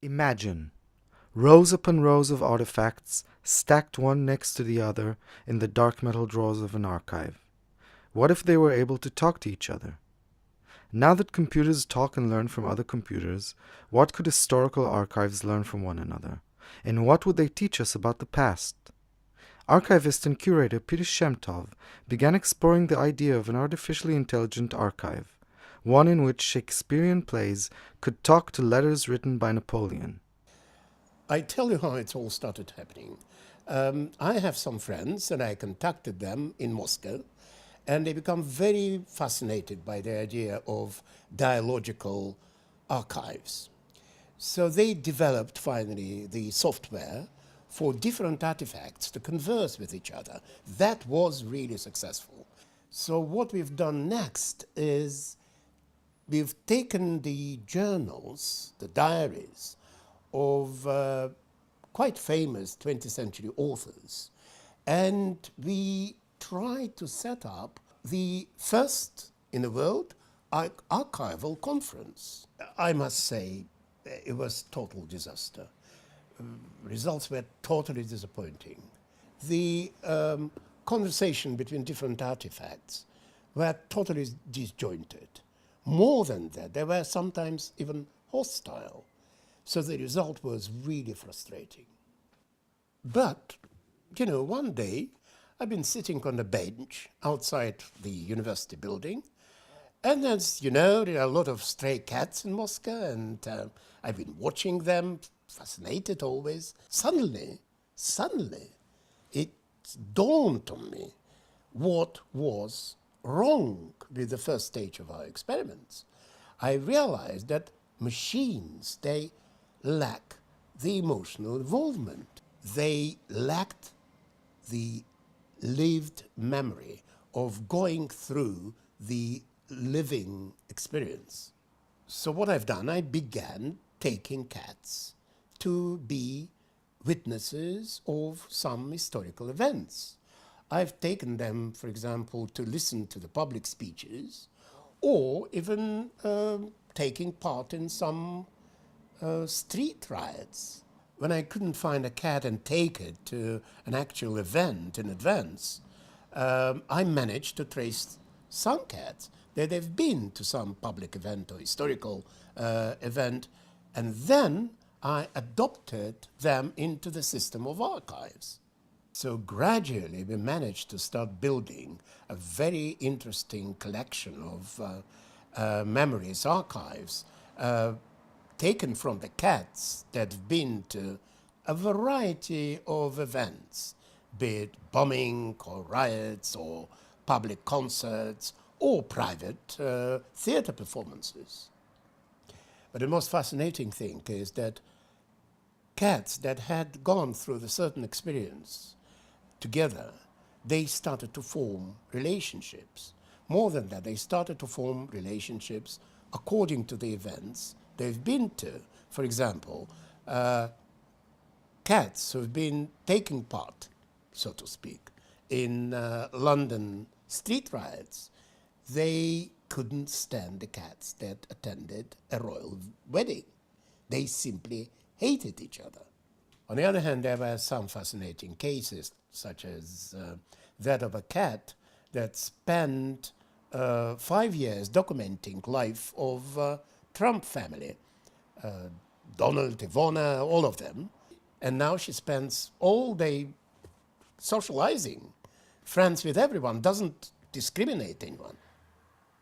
Imagine rows upon rows of artifacts stacked one next to the other in the dark metal drawers of an archive. What if they were able to talk to each other? Now that computers talk and learn from other computers, what could historical archives learn from one another? And what would they teach us about the past? Archivist and curator Peter Shemtov began exploring the idea of an artificially intelligent archive, one in which Shakespearean plays could talk to letters written by Napoleon. I tell you how it all started happening. I have some friends and I contacted them in Moscow, and they become very fascinated by the idea of dialogical archives. So they developed finally the software for different artifacts to converse with each other. That was really successful. So what we've done next is we've taken the journals, the diaries of quite famous 20th century authors, and we tried to set up the first in the world archival conference. I must say it was total disaster. Results were totally disappointing. The conversation between different artifacts were totally disjointed. More than that, they were sometimes even hostile. So the result was really frustrating. But, one day I've been sitting on a bench outside the university building, and as you know, there are a lot of stray cats in Moscow, and I've been watching them, fascinated always. Suddenly, it dawned on me what was wrong with the first stage of our experiments. I realized that machines, they lack the emotional involvement. They lacked the lived memory of going through the living experience. So what I've done, I began taking cats to be witnesses of some historical events. I've taken them, for example, to listen to the public speeches, or even taking part in some street riots. When I couldn't find a cat and take it to an actual event in advance, I managed to trace some cats that they've been to some public event or historical event, and then I adopted them into the system of archives. So gradually we managed to start building a very interesting collection of memories, archives, taken from the cats that have been to a variety of events, be it bombing or riots or public concerts or private theater performances. But the most fascinating thing is that cats that had gone through the certain experience together, they started to form relationships. More than that, they started to form relationships according to the events they've been to. For example, cats who've been taking part, so to speak, in London street riots, they couldn't stand the cats that attended a royal wedding. They simply hated each other. On the other hand, there were some fascinating cases, such as that of a cat that spent 5 years documenting life of Trump family, Donald, Ivana, all of them. And now she spends all day socializing, friends with everyone, doesn't discriminate anyone.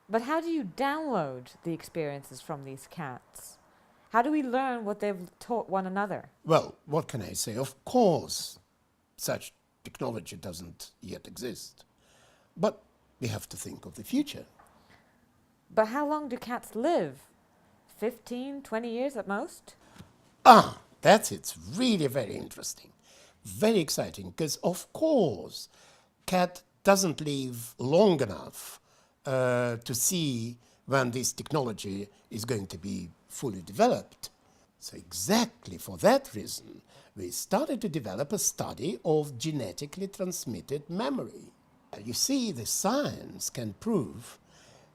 But how do you download the experiences from these cats? How do we learn what they've taught one another? Well, what can I say? Of course, such technology doesn't yet exist. But we have to think of the future. But how long do cats live? 15, 20 years at most? It's really very interesting. Very exciting, because of course, cat doesn't live long enough to see when this technology is going to be fully developed. So exactly for that reason, we started to develop a study of genetically transmitted memory. You see, the science can prove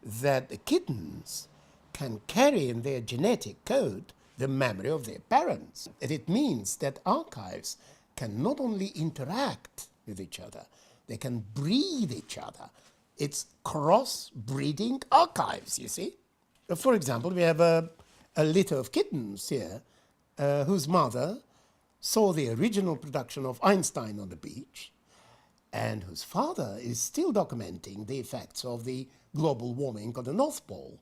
that the kittens can carry in their genetic code the memory of their parents. And it means that archives can not only interact with each other, they can breed each other. It's cross-breeding archives, you see. For example, we have a litter of kittens here whose mother saw the original production of Einstein on the beach and whose father is still documenting the effects of the global warming on the North Pole.